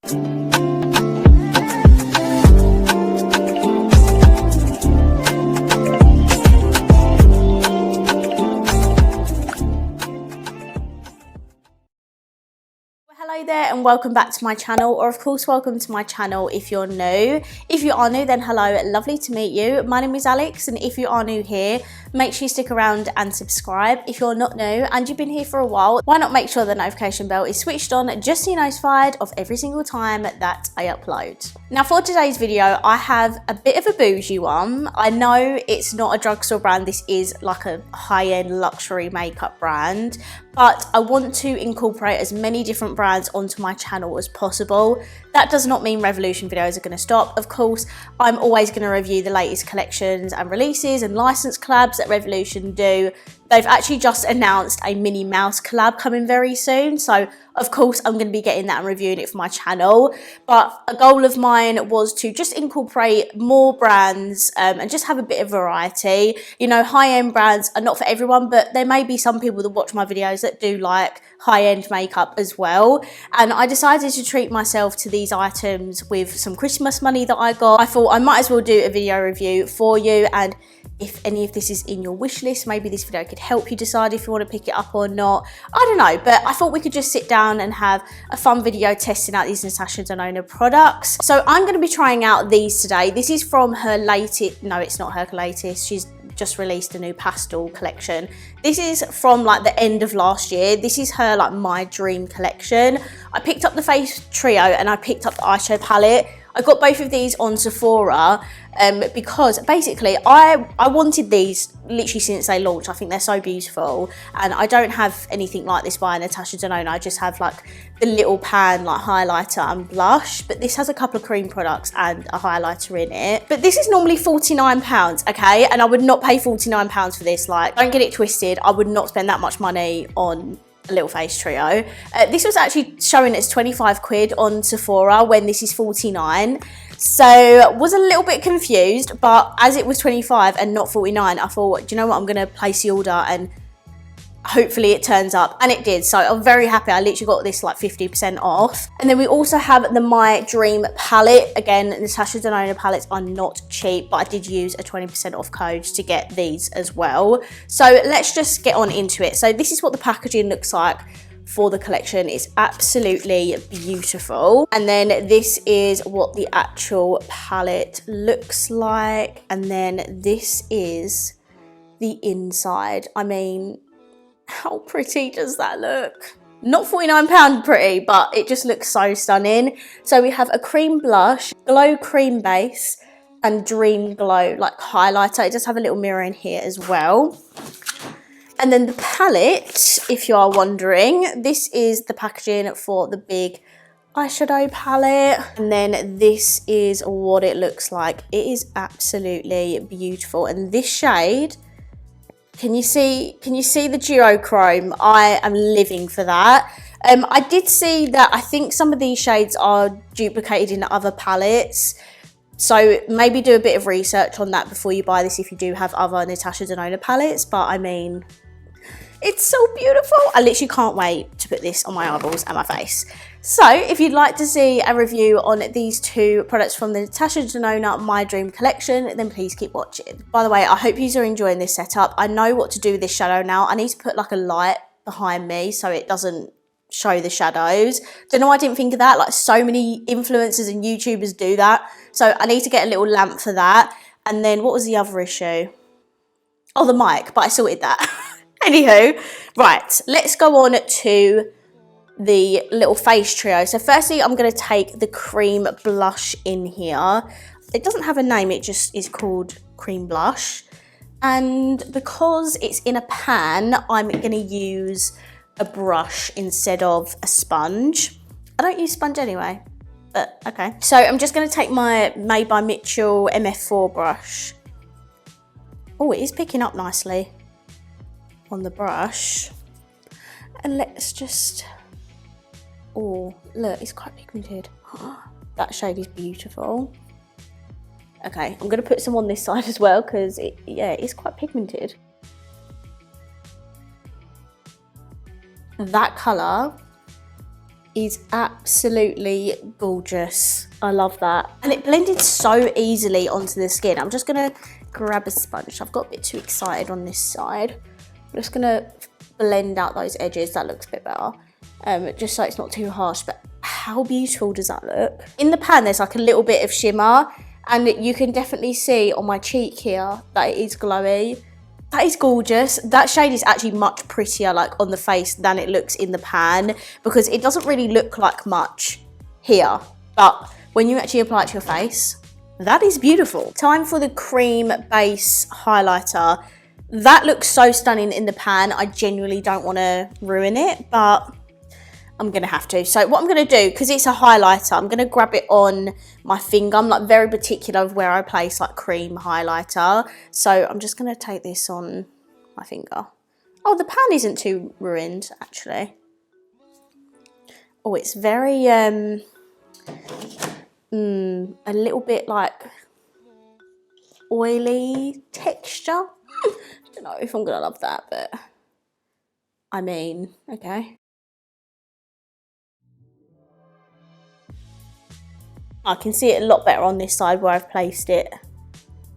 Hello there and welcome back to my channel, or of course welcome to my channel if you're new. If you are new, then hello, lovely to meet you. My name is Alex, and if you are new here, make sure you stick around and subscribe. If you're not new and you've been here for a while, why not make sure the notification bell is switched on just so you're notified of every single time that I upload. Now for today's video, I have a bit of a bougie one. I know it's not a drugstore brand, this is like a high-end luxury makeup brand, but I want to incorporate as many different brands onto my channel as possible. That does not mean Revolution videos are going to stop. Of course, I'm always going to review the latest collections and releases and licensed collabs that Revolution do. They've actually just announced a Minnie Mouse collab coming very soon, so of course I'm going to be getting that and reviewing it for my channel. But a goal of mine was to just incorporate more brands and just have a bit of variety. You know, high-end brands are not for everyone, but there may be some people that watch my videos that do like high-end makeup as well. And I decided to treat myself to these items with some Christmas money that I got. I thought I might as well do a video review for you, and if any of this is in your wish list, maybe this video could help you decide if you want to pick it up or not. I don't know, but I thought we could just sit down and have a fun video testing out these Natasha Denona products. So I'm going to be trying out these today. This is from her latest, no, it's not her latest. She's just released a new pastel collection. This is from like the end of last year. This is her like my dream collection. I picked up the face trio and I picked up the eyeshadow palette. I got both of these on Sephora because basically I wanted these literally since they launched. I think they're so beautiful, and I don't have anything like this by Natasha Denona. I just have like the little pan like highlighter and blush, but this has a couple of cream products and a highlighter in it. But this is normally £49, okay, and I would not pay £49 for this. Like, don't get it twisted, I would not spend that much money on a little face trio. This was actually showing as 25 quid on Sephora when this is 49, so was a little bit confused, but as it was 25 and not 49, I thought, do you know what, I'm gonna place the order and hopefully it turns up, and it did. So I'm very happy. I literally got this like 50% off. And then we also have the My Dream palette. Again, Natasha Denona palettes are not cheap, but I did use a 20% off code to get these as well. So let's just get on into it. So this is what the packaging looks like for the collection. It's absolutely beautiful. And then this is what the actual palette looks like. And then this is the inside. I mean, how pretty does that look? Not £49 pretty, but it just looks so stunning. So we have a cream blush, glow cream base, and dream glow like highlighter. It does have a little mirror in here as well. And then the palette, if you are wondering, this is the packaging for the big eyeshadow palette. And then this is what it looks like. It is absolutely beautiful. And this shade, Can you see the duochrome? I am living for that. I did see that I think some of these shades are duplicated in other palettes. So maybe do a bit of research on that before you buy this if you do have other Natasha Denona palettes. But I mean, it's so beautiful. I literally can't wait to put this on my eyeballs and my face. So if you'd like to see a review on these two products from the Natasha Denona My Dream collection, then please keep watching. By the way, I hope you are enjoying this setup. I know what to do with this shadow now. I need to put like a light behind me so it doesn't show the shadows. Don't know why I didn't think of that. Like, so many influencers and YouTubers do that. So I need to get a little lamp for that. And then what was the other issue? Oh, the mic, but I sorted that. Anywho, right, let's go on to the little face trio. So firstly, I'm going to take the cream blush in here. It doesn't have a name, it just is called cream blush. And because it's in a pan, I'm going to use a brush instead of a sponge. I don't use sponge anyway, but okay. So I'm just going to take my Made by Mitchell MF4 brush. Oh, it is picking up nicely on the brush. And let's just, oh, look, it's quite pigmented. That shade is beautiful. Okay, I'm going to put some on this side as well because yeah, it's quite pigmented. That colour is absolutely gorgeous. I love that. And it blended so easily onto the skin. I'm just gonna grab a sponge. I've got a bit too excited on this side. I'm just gonna blend out those edges. That looks a bit better. Just so it's not too harsh, but how beautiful does that look? In the pan, there's like a little bit of shimmer, and you can definitely see on my cheek here that it is glowy. That is gorgeous. That shade is actually much prettier like on the face than it looks in the pan, because it doesn't really look like much here, but when you actually apply it to your face, that is beautiful. Time for the cream base highlighter. That looks so stunning in the pan. I genuinely don't want to ruin it, but I'm going to have to. So what I'm going to do, because it's a highlighter, I'm going to grab it on my finger. I'm like very particular of where I place like cream highlighter. So I'm just going to take this on my finger. Oh, the pan isn't too ruined, actually. Oh, it's very, a little bit like oily texture. I don't know if I'm going to love that, but I mean, okay. I can see it a lot better on this side where I've placed it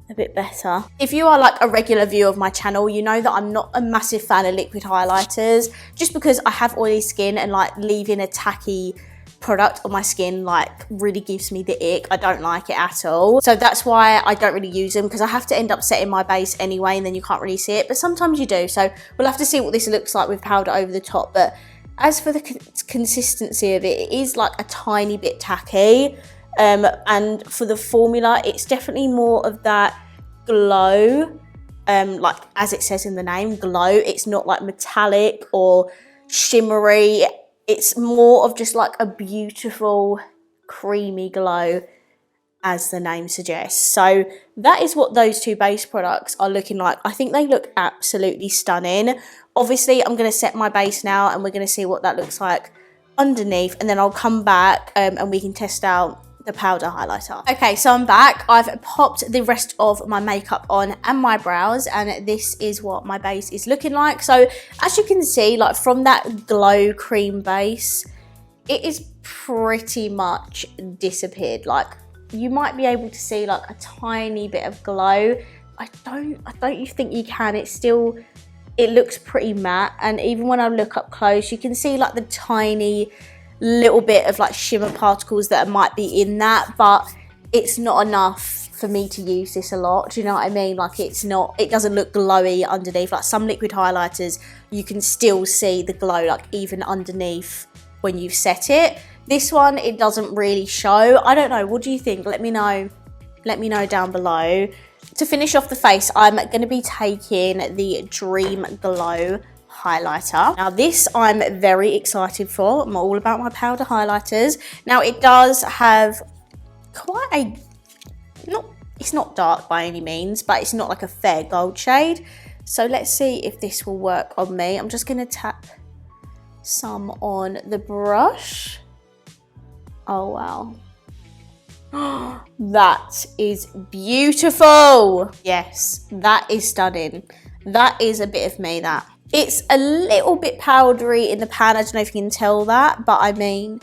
a bit better. If you are like a regular viewer of my channel, you know that I'm not a massive fan of liquid highlighters, just because I have oily skin and like leaving a tacky product on my skin like really gives me the ick. I don't like it at all. So that's why I don't really use them, because I have to end up setting my base anyway and then you can't really see it, but sometimes you do. So we'll have to see what this looks like with powder over the top. But as for the consistency of it, it is like a tiny bit tacky. And for the formula, it's definitely more of that glow, like as it says in the name, glow. It's not like metallic or shimmery. It's more of just like a beautiful creamy glow, as the name suggests. So that is what those two base products are looking like. I think they look absolutely stunning. Obviously, I'm going to set my base now and we're going to see what that looks like underneath, and then I'll come back and we can test out the powder highlighter. Okay, so I'm back. I've popped the rest of my makeup on and my brows, and this is what my base is looking like. So as you can see, like from that glow cream base, it is pretty much disappeared. Like you might be able to see like a tiny bit of glow. I don't think you can. It's still, it looks pretty matte, and even when I look up close, you can see like the tiny little bit of like shimmer particles that might be in that, but it's not enough for me to use this a lot. Do you know what I mean? Like it's not, it doesn't look glowy underneath. Like some liquid highlighters, you can still see the glow like even underneath when you've set it. This one, it doesn't really show. I don't know, what do you think? Let me know down below. To finish off the face, I'm going to be taking the Dream Glow highlighter. Now this I'm very excited for. I'm all about my powder highlighters. Now it does have quite a, it's not dark by any means, but it's not like a fair gold shade. So let's see if this will work on me. I'm just going to tap some on the brush. Oh wow. That is beautiful. Yes, that is stunning. That is a bit of me, that. It's a little bit powdery in the pan. I don't know if you can tell that, but I mean,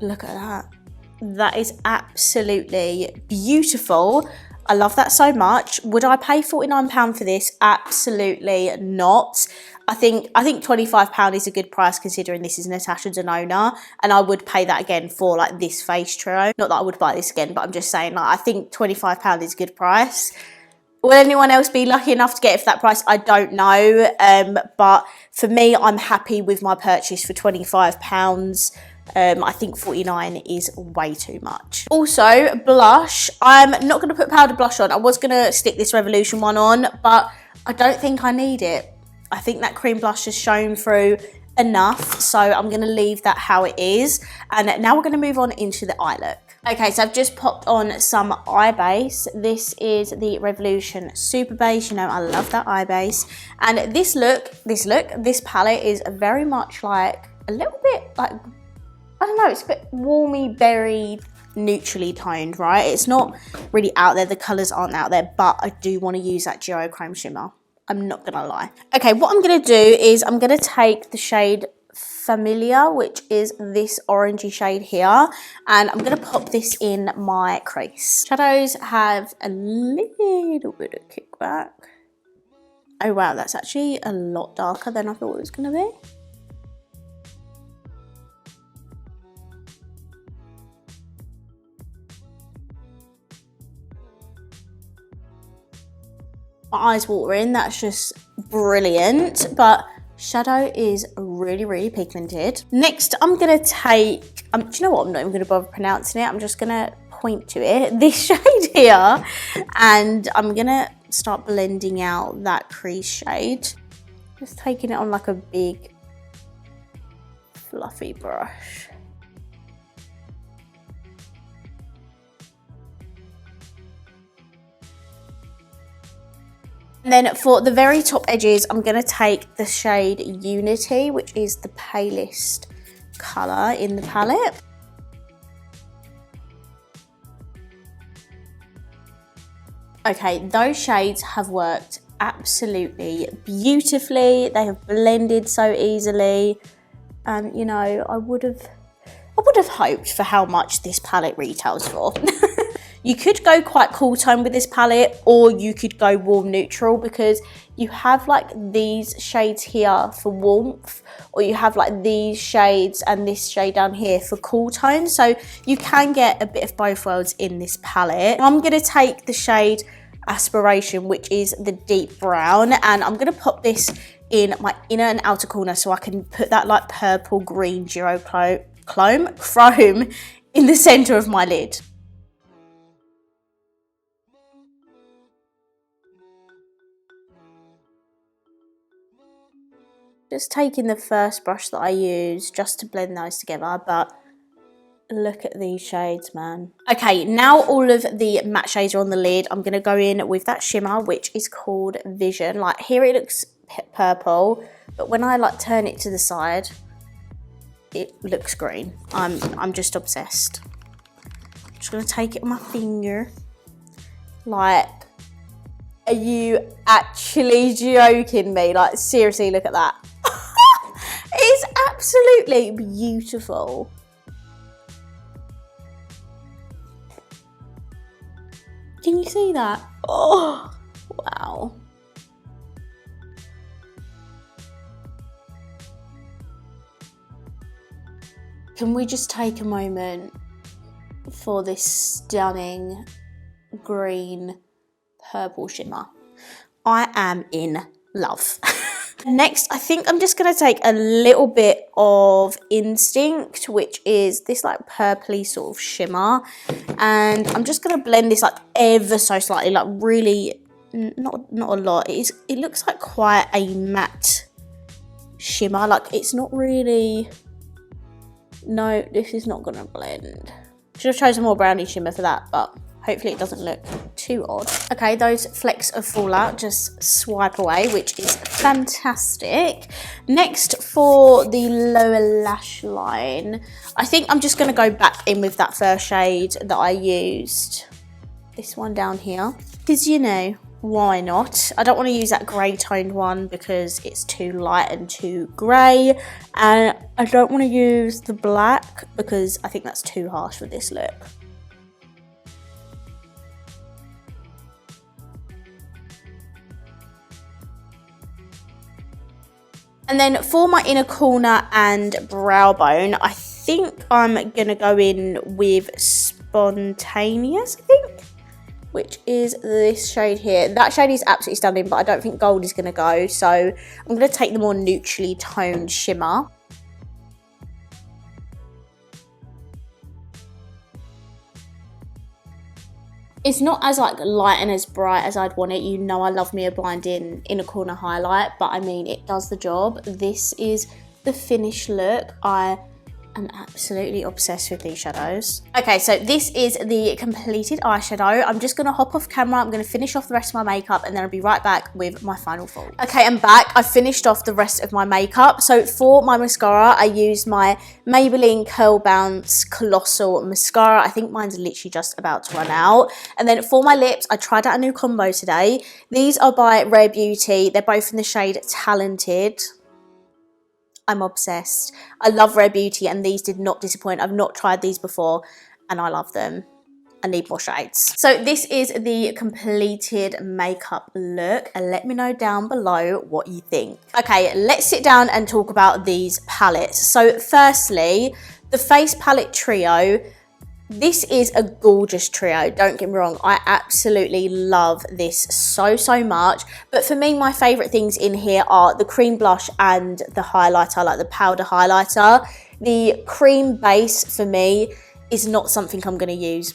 look at that. That is absolutely beautiful. I love that so much. Would I pay £49 for this? Absolutely not. I think £25 is a good price considering this is Natasha Denona, and I would pay that again for like this face trio. Not that I would buy this again, but I'm just saying, like, I think £25 is a good price. Will anyone else be lucky enough to get it for that price? I don't know. But for me, I'm happy with my purchase for £25. I think 49 is way too much. Also, blush. I'm not going to put powder blush on. I was going to stick this Revolution one on, but I don't think I need it. I think that cream blush has shown through enough, so I'm going to leave that how it is. And now we're going to move on into the eye look. Okay, so I've just popped on some eye base. This is the Revolution Super Base. You know, I love that eye base. And this palette is very much like a little bit like, I don't know, it's a bit warmy, berry, neutrally toned, right? It's not really out there. The colours aren't out there, but I do want to use that duochrome shimmer. I'm not going to lie. Okay, what I'm going to do is I'm going to take the shade Familiar, which is this orangey shade here, and I'm going to pop this in my crease. Shadows have a little bit of kickback. Oh wow, that's actually a lot darker than I thought it was going to be. My eyes watering, that's just brilliant, but shadow is really pigmented. Next, I'm gonna take, do you know what, I'm not even gonna bother pronouncing it, I'm just gonna point to it, this shade here, and I'm gonna start blending out that crease shade. Just taking it on like a big fluffy brush. And then for the very top edges, I'm going to take the shade Unity, which is the palest colour in the palette. Okay, those shades have worked absolutely beautifully. They have blended so easily. And, you know, I would have hoped for how much this palette retails for. You could go quite cool tone with this palette, or you could go warm neutral, because you have like these shades here for warmth, or you have like these shades and this shade down here for cool tone. So you can get a bit of both worlds in this palette. I'm going to take the shade Aspiration, which is the deep brown, and I'm going to pop this in my inner and outer corner so I can put that like purple green chrome in the center of my lid. Just taking the first brush that I use just to blend those together, but look at these shades, man. Okay, now all of the matte shades are on the lid. I'm going to go in with that shimmer, which is called Vision. Like here it looks purple, but when I like turn it to the side, it looks green. I'm just obsessed. I'm just going to take it with my finger. Like, are you actually joking me? Like, seriously, look at that. It's absolutely beautiful. Can you see that? Oh, wow. Can we just take a moment for this stunning green purple shimmer? I am in love. Next, I think I'm just going to take a little bit of Instinct, which is this like purpley sort of shimmer, and I'm just going to blend this like ever so slightly, like really not a lot. It looks like quite a matte shimmer, like it's not really, no, this is not going to blend. Should have chosen more brownie shimmer for that, but hopefully it doesn't look too odd. Okay, those flecks of fallout just swipe away, which is fantastic. Next, for the lower lash line, I think I'm just going to go back in with that first shade that I used. This one down here. Because, you know, why not? I don't want to use that grey toned one because it's too light and too grey. And I don't want to use the black because I think that's too harsh for this look. And then for my inner corner and brow bone, I think I'm going to go in with Spontaneous, I think, which is this shade here. That shade is absolutely stunning, but I don't think gold is going to go. So I'm going to take the more neutrally toned shimmer. It's not as like light and as bright as I'd want it. You know I love me a blinding inner corner highlight, but I mean it does the job. This is the finished look. I am absolutely obsessed with these shadows. Okay, so this is the completed eyeshadow. I'm just going to hop off camera. I'm going to finish off the rest of my makeup and then I'll be right back with my final thought. Okay, I'm back. I finished off the rest of my makeup. So for my mascara, I used my Maybelline Curl Bounce Colossal Mascara. I think mine's literally just about to run out. And then for my lips, I tried out a new combo today. These are by Rare Beauty. They're both in the shade Talented. I'm obsessed. I love Rare Beauty and these did not disappoint. I've not tried these before and I love them. I need more shades. So this is the completed makeup look and let me know down below what you think. Okay, let's sit down and talk about these palettes. So firstly, the face palette trio. This is a gorgeous trio, don't get me wrong. I absolutely love this so much. But for me, my favourite things in here are the cream blush and the highlighter, like the powder highlighter. The cream base for me is not something I'm going to use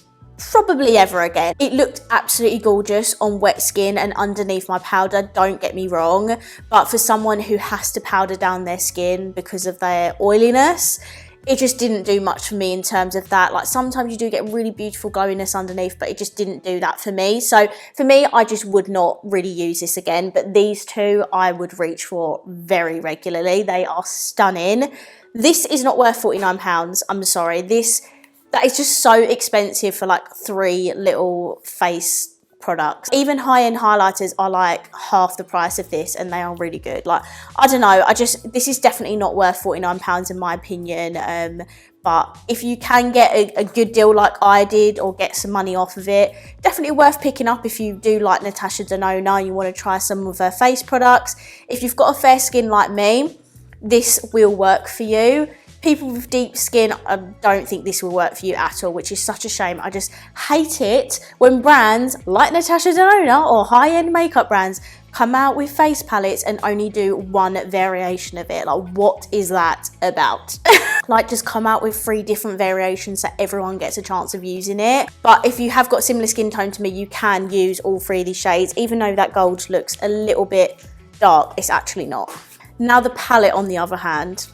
probably ever again. It looked absolutely gorgeous on wet skin and underneath my powder, don't get me wrong. But for someone who has to powder down their skin because of their oiliness, it just didn't do much for me in terms of that. Like sometimes you do get really beautiful glowiness underneath, but it just didn't do that for me. So for me, I just would not really use this again. But these two I would reach for very regularly. They are stunning. This is not worth £49. I'm sorry. That is just so expensive for like 3 little face products. Even high-end highlighters are like half the price of this and they are really good. Like, I don't know, this is definitely not worth £49 in my opinion. But if you can get a good deal like I did or get some money off of it, definitely worth picking up if you do like Natasha Denona and you want to try some of her face products. If you've got a fair skin like me, this will work for you. People with deep skin, I don't think this will work for you at all, which is such a shame. I just hate it when brands like Natasha Denona or high-end makeup brands come out with face palettes and only do one variation of it. Like, what is that about? Like, just come out with 3 different variations so everyone gets a chance of using it. But if you have got similar skin tone to me, you can use all 3 of these shades. Even though that gold looks a little bit dark, it's actually not. Now the palette on the other hand.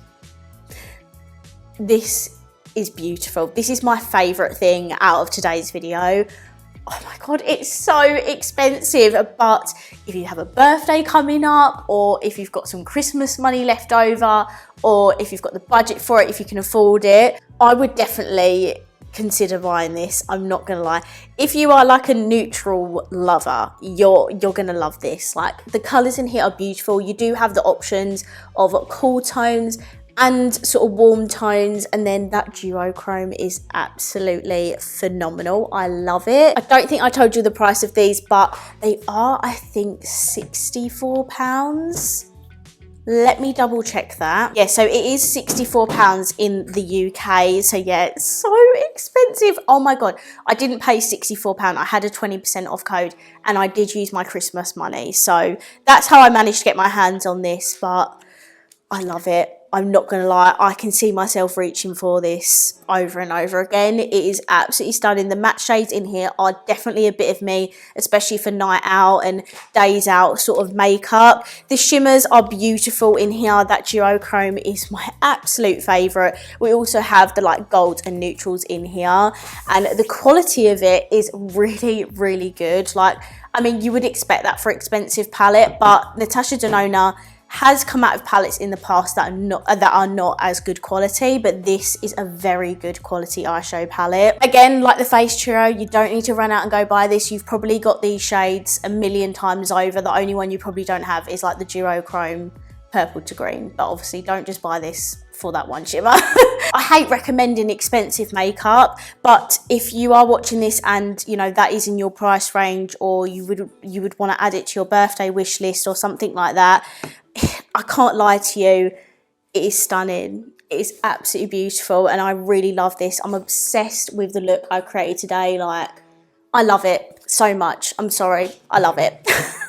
This is beautiful. This is my favorite thing out of today's video. Oh my God, it's so expensive. But if you have a birthday coming up, or if you've got some Christmas money left over, or if you've got the budget for it, if you can afford it, I would definitely consider buying this. I'm not gonna lie. If you are like a neutral lover, you're gonna love this. Like, the colors in here are beautiful. You do have the options of cool tones and sort of warm tones, and then that duochrome is absolutely phenomenal. I love it. I don't think I told you the price of these, but they are, I think, £64. Let me double check that. Yeah, so it is £64 in the UK. So yeah, it's so expensive. Oh my God, I didn't pay £64. I had a 20% off code and I did use my Christmas money. So that's how I managed to get my hands on this, but I love it. I'm not gonna lie, I can see myself reaching for this over and over again. It is absolutely stunning. The matte shades in here are definitely a bit of me, especially for night out and days out sort of makeup. The shimmers are beautiful in here. That duochrome is my absolute favourite. We also have the like golds and neutrals in here, and the quality of it is really good. Like, I mean, you would expect that for expensive palette, but Natasha Denona has come out of palettes in the past that are not as good quality, but this is a very good quality eyeshadow palette. Again, like the face trio, you don't need to run out and go buy this. You've probably got these shades a million times over. The only one you probably don't have is like the duochrome purple to green, but obviously don't just buy this for that one shimmer. I hate recommending expensive makeup, but if you are watching this and you know that is in your price range, or you would want to add it to your birthday wish list or something like that, I can't lie to you, it is stunning. It is absolutely beautiful and I really love this. I'm obsessed with the look I created today. Like, I love it so much. I'm sorry, I love it.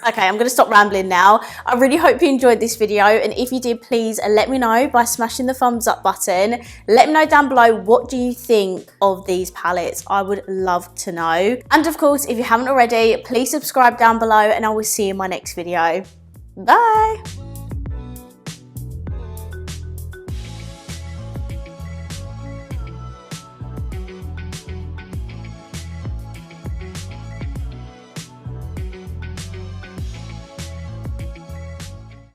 Okay, I'm gonna stop rambling now. I really hope you enjoyed this video, and if you did, please let me know by smashing the thumbs up button. Let me know down below, what do you think of these palettes? I would love to know. And of course, if you haven't already, please subscribe down below and I will see you in my next video. Bye.